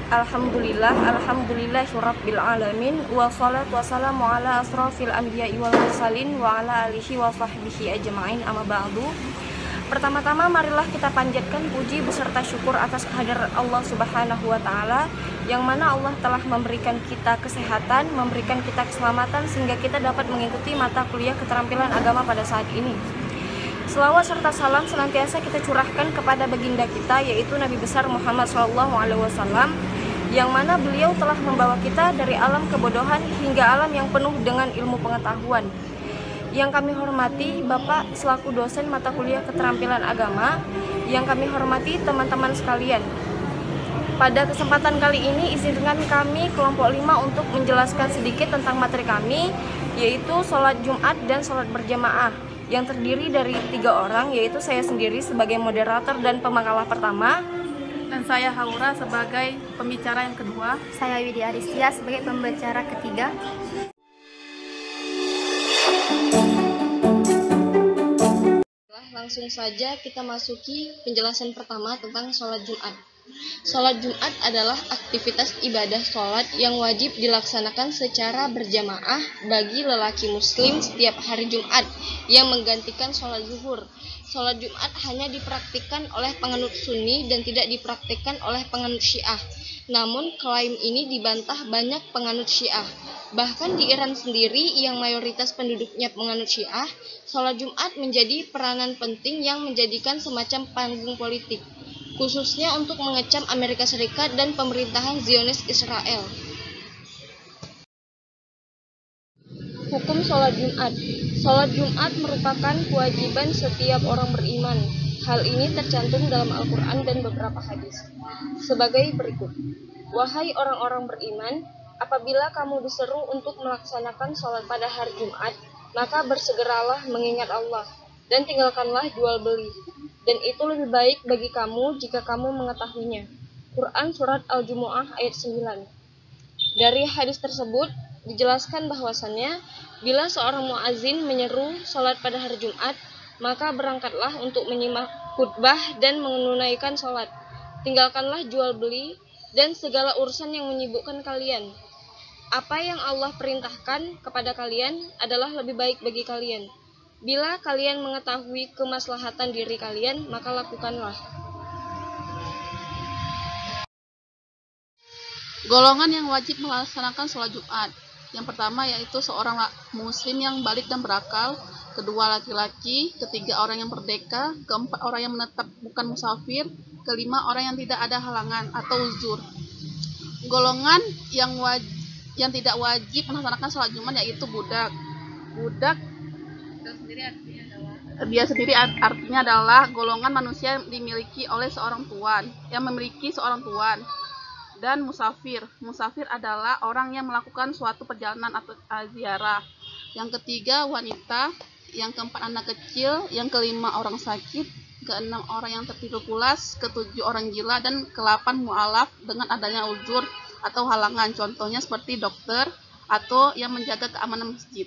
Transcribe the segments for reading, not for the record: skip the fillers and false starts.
Alhamdulillahirabbil alamin wassalatu wassalamu ala asrofil anbiya'i wal mursalin wa ala alihi wa sahbihi ajma'in, amma ba'du. Pertama-tama marilah kita panjatkan puji beserta syukur atas kehadiran Allah Subhanahu wa taala, yang mana Allah telah memberikan kita kesehatan, memberikan kita keselamatan sehingga kita dapat mengikuti mata kuliah keterampilan agama pada saat ini. Selawat serta salam senantiasa kita curahkan kepada baginda kita, yaitu Nabi besar Muhammad SAW, yang mana beliau telah membawa kita dari alam kebodohan hingga alam yang penuh dengan ilmu pengetahuan. Yang kami hormati Bapak selaku dosen mata kuliah keterampilan agama, yang kami hormati teman-teman sekalian. Pada kesempatan kali ini izinkan kami kelompok 5 untuk menjelaskan sedikit tentang materi kami, yaitu sholat Jumat dan sholat berjamaah, yang terdiri dari 3 orang, yaitu saya sendiri sebagai moderator dan pemakalah pertama, dan saya Haura sebagai pembicara yang kedua. Saya Widya Aristia sebagai pembicara ketiga. Langsung saja kita masuki penjelasan pertama tentang sholat Jumat. Sholat Jumat adalah aktivitas ibadah sholat yang wajib dilaksanakan secara berjamaah bagi lelaki muslim setiap hari Jumat yang menggantikan sholat zuhur. Sholat Jumat hanya dipraktikkan oleh penganut Sunni dan tidak dipraktikkan oleh penganut Syiah. Namun klaim ini dibantah banyak penganut Syiah. Bahkan di Iran sendiri yang mayoritas penduduknya penganut Syiah, sholat Jumat menjadi peranan penting yang menjadikan semacam panggung politik, khususnya untuk mengecam Amerika Serikat dan pemerintahan Zionis Israel. Hukum sholat Jumat. Sholat Jumat merupakan kewajiban setiap orang beriman. Hal ini tercantum dalam Al-Quran dan beberapa hadis sebagai berikut. Wahai orang-orang beriman, apabila kamu diseru untuk melaksanakan sholat pada hari Jumat, maka bersegeralah mengingat Allah dan tinggalkanlah jual beli. Dan itu lebih baik bagi kamu jika kamu mengetahuinya. Quran Surat Al-Jumu'ah ayat 9. Dari hadis tersebut dijelaskan bahwasannya bila seorang muazin menyeru sholat pada hari Jumat, maka berangkatlah untuk menyimak khutbah dan menunaikan sholat. Tinggalkanlah jual beli dan segala urusan yang menyibukkan kalian. Apa yang Allah perintahkan kepada kalian adalah lebih baik bagi kalian. Bila kalian mengetahui kemaslahatan diri kalian, maka lakukanlah. Golongan yang wajib melaksanakan sholat Jumat. Yang pertama yaitu seorang muslim yang balik dan berakal, kedua laki-laki, ketiga orang yang merdeka, keempat orang yang menetap bukan musafir, kelima orang yang tidak ada halangan atau uzur. Golongan yang tidak wajib melaksanakan sholat Jumat yaitu budak. Budak dia sendiri artinya adalah golongan manusia yang dimiliki oleh seorang tuan, yang memiliki seorang tuan. Dan musafir. Musafir adalah orang yang melakukan suatu perjalanan atau ziarah. Yang ketiga wanita, yang keempat anak kecil, yang kelima orang sakit, keenam orang yang tertidur pulas, ketujuh orang gila, dan kelapan mu'alaf dengan adanya uzur atau halangan, contohnya seperti dokter atau yang menjaga keamanan masjid.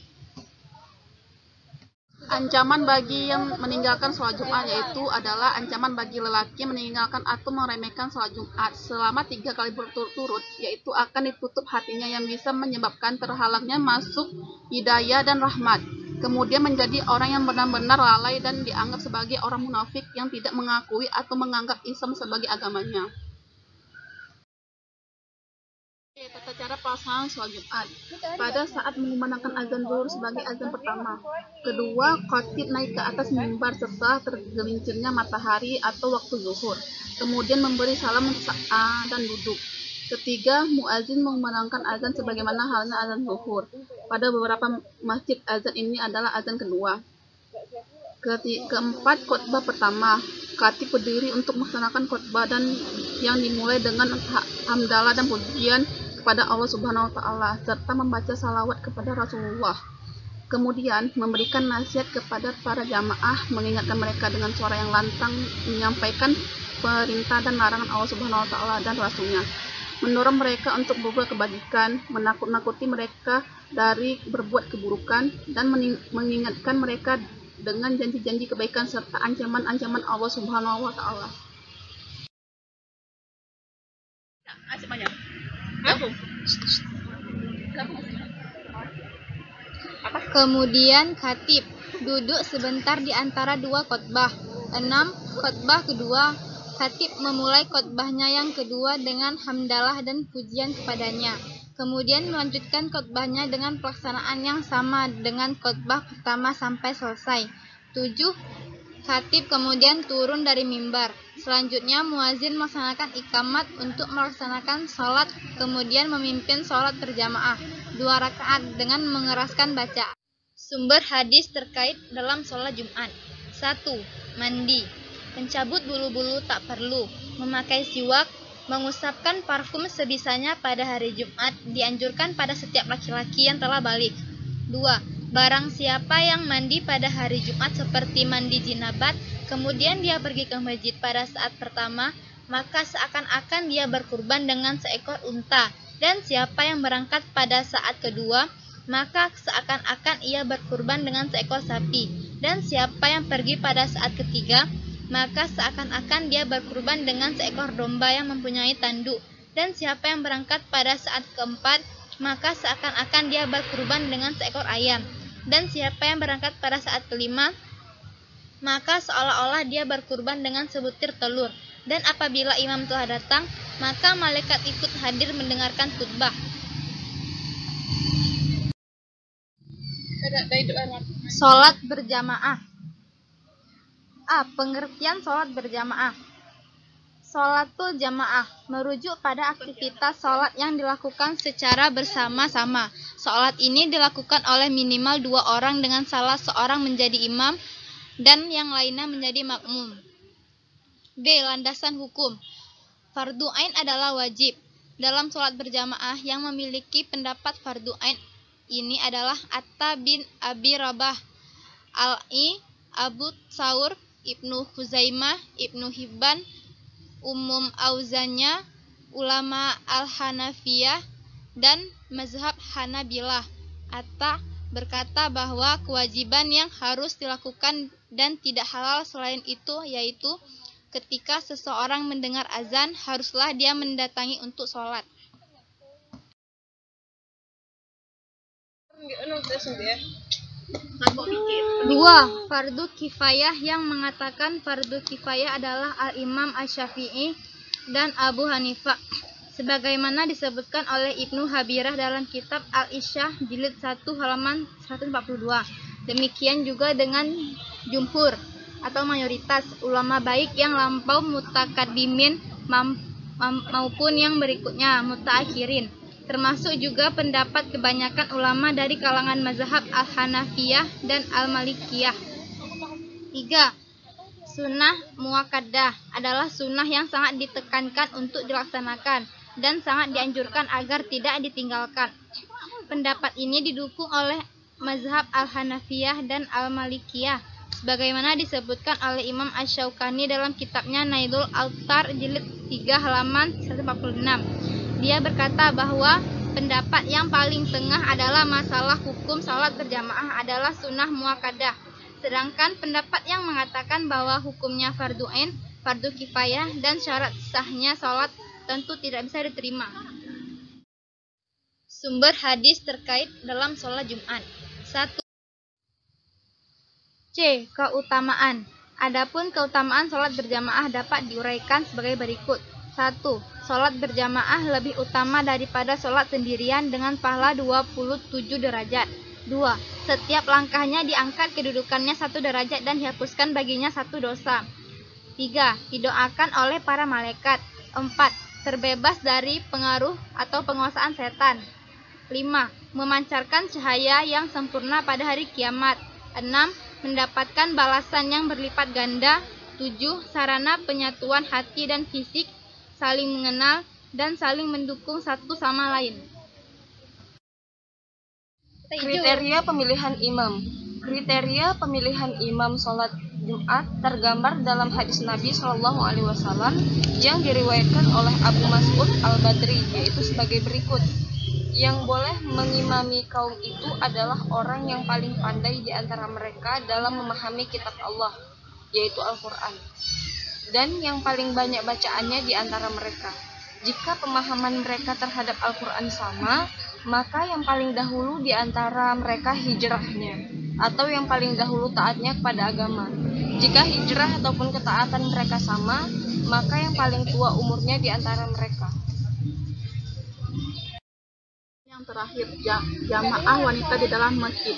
Ancaman bagi yang meninggalkan sholat Jumat yaitu adalah ancaman bagi lelaki meninggalkan atau meremehkan sholat Jumat selama 3 kali berturut-turut, yaitu akan ditutup hatinya yang bisa menyebabkan terhalangnya masuk hidayah dan rahmat. Kemudian menjadi orang yang benar-benar lalai dan dianggap sebagai orang munafik yang tidak mengakui atau menganggap Islam sebagai agamanya. Tata cara pelaksanaan sholat Jumat. Pada saat mengumandangkan azan zuhur sebagai azan pertama, kedua khatib naik ke atas mimbar setelah tergelincirnya matahari atau waktu zuhur, kemudian memberi salam dan duduk. Ketiga, muazin mengumandangkan azan sebagaimana halnya azan zuhur. Pada beberapa masjid azan ini adalah azan kedua. Keempat, khutbah pertama. Khatib berdiri untuk melaksanakan khutbah dan yang dimulai dengan hamdalah dan pujian kepada Allah Subhanahu wa taala serta membaca salawat kepada Rasulullah. Kemudian memberikan nasihat kepada para jamaah, mengingatkan mereka dengan suara yang lantang menyampaikan perintah dan larangan Allah Subhanahu wa taala dan Rasulnya. Mendorong mereka untuk berbuat kebajikan, menakut-nakuti mereka dari berbuat keburukan, dan mengingatkan mereka dengan janji-janji kebaikan serta ancaman-ancaman Allah Subhanahu wa taala. semuanya. Langsung. Kemudian khatib duduk sebentar di antara dua khotbah. 6. Khotbah kedua, khatib memulai khotbahnya yang kedua dengan hamdalah dan pujian kepadanya. Kemudian melanjutkan khotbahnya dengan pelaksanaan yang sama dengan khotbah pertama sampai selesai. 7. Khatib kemudian turun dari mimbar. Selanjutnya muazin melaksanakan iqamat untuk melaksanakan sholat, kemudian memimpin sholat berjamaah 2 rakaat dengan mengeraskan bacaan. Sumber hadis terkait dalam sholat Jumat. 1. Mandi. Mencabut bulu-bulu tak perlu. Memakai siwak. Mengusapkan parfum sebisanya pada hari Jumat dianjurkan pada setiap laki-laki yang telah balik. 2. Barang siapa yang mandi pada hari Jumat seperti mandi jinabat, kemudian dia pergi ke masjid pada saat pertama, maka seakan-akan dia berkurban dengan seekor unta. Dan siapa yang berangkat pada saat kedua, maka seakan-akan ia berkurban dengan seekor sapi. Dan siapa yang pergi pada saat ketiga, maka seakan-akan dia berkurban dengan seekor domba yang mempunyai tanduk. Dan siapa yang berangkat pada saat keempat, maka seakan-akan dia berkurban dengan seekor ayam. Dan siapa yang berangkat pada saat kelima, maka seolah-olah dia berkurban dengan sebutir telur. Dan apabila imam telah datang, maka malaikat ikut hadir mendengarkan khutbah. Sholat berjamaah. A. Pengertian sholat berjamaah. Sholatul jamaah merujuk pada aktivitas sholat yang dilakukan secara bersama-sama. Sholat ini dilakukan oleh minimal 2 orang dengan salah seorang menjadi imam dan yang lainnya menjadi makmum. B. Landasan hukum. Fardu ain adalah wajib. Dalam sholat berjamaah yang memiliki pendapat fardu ain ini adalah Atta bin Abi Rabah, Al-I, Abu Tsaur, Ibnu Khuzaimah, Ibnu Hibban, Umum Auzanya, ulama Al-Hanafiyah, dan mazhab Hanabilah. Atta berkata bahwa kewajiban yang harus dilakukan dan tidak halal selain itu yaitu ketika seseorang mendengar azan, haruslah dia mendatangi untuk sholat. 2. Fardu kifayah. Yang mengatakan fardu kifayah adalah Al-Imam Asy-Syafi'i dan Abu Hanifah, sebagaimana disebutkan oleh Ibnu Habirah dalam kitab Al-Isyah jilid 1 halaman 142. Demikian juga dengan jumhur atau mayoritas ulama baik yang lampau mutakaddimin maupun yang berikutnya mutaakhirin, termasuk juga pendapat kebanyakan ulama dari kalangan mazhab Al-Hanafiyah dan Al-Malikiyah. 3. Sunnah muakkadah adalah sunnah yang sangat ditekankan untuk dilaksanakan dan sangat dianjurkan agar tidak ditinggalkan. Pendapat ini didukung oleh mazhab Al-Hanafiyah dan Al-Malikiyah, sebagaimana disebutkan oleh Imam Asy-Syaukani dalam kitabnya Nailul Awtar jilid 3 halaman 146. Dia berkata bahwa pendapat yang paling tengah adalah masalah hukum salat berjamaah adalah sunnah muakkadah, sedangkan pendapat yang mengatakan bahwa hukumnya fardu ain, fardu kifayah, dan syarat sahnya salat tentu tidak bisa diterima. Sumber hadis terkait dalam sholat Jumat. 1. C. Keutamaan. Adapun keutamaan sholat berjamaah dapat diuraikan sebagai berikut. 1. Sholat berjamaah lebih utama daripada sholat sendirian dengan pahala 27 derajat. 2. Setiap langkahnya diangkat kedudukannya 1 derajat dan dihapuskan baginya 1 dosa. 3. Didoakan oleh para malaikat. 4. Terbebas dari pengaruh atau penguasaan setan. 5. Memancarkan cahaya yang sempurna pada hari kiamat. 6. Mendapatkan balasan yang berlipat ganda. 7. Sarana penyatuan hati dan fisik, saling mengenal dan saling mendukung satu sama lain. Kriteria pemilihan imam. Kriteria pemilihan imam sholat Jumat tergambar dalam hadis Nabi SAW yang diriwayatkan oleh Abu Mas'ud Al-Badri, yaitu sebagai berikut. Yang boleh mengimami kaum itu adalah orang yang paling pandai di antara mereka dalam memahami kitab Allah, yaitu Al-Quran, dan yang paling banyak bacaannya di antara mereka. Jika pemahaman mereka terhadap Al-Quran sama, maka yang paling dahulu di antara mereka hijrahnya, atau yang paling dahulu taatnya kepada agama. Jika hijrah ataupun ketaatan mereka sama, maka yang paling tua umurnya di antara mereka. Yang terakhir, jamaah wanita di dalam masjid.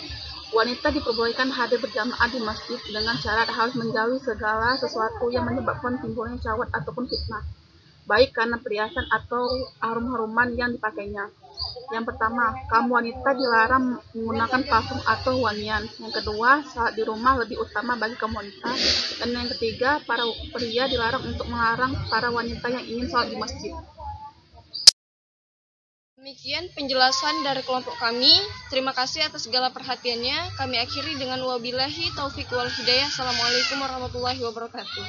Wanita diperbolehkan hadir berjamaah di masjid dengan syarat harus menjauhi segala sesuatu yang menyebabkan timbulnya syahwat ataupun fitnah, baik karena perhiasan atau harum-haruman yang dipakainya. Yang pertama, kaum wanita dilarang menggunakan parfum atau wangian. Yang kedua, salat di rumah lebih utama bagi kaum wanita. Dan yang ketiga, para pria dilarang untuk melarang para wanita yang ingin salat di masjid. Demikian penjelasan dari kelompok kami. Terima kasih atas segala perhatiannya. Kami akhiri dengan wabillahi taufik wal hidayah. Assalamualaikum warahmatullahi wabarakatuh.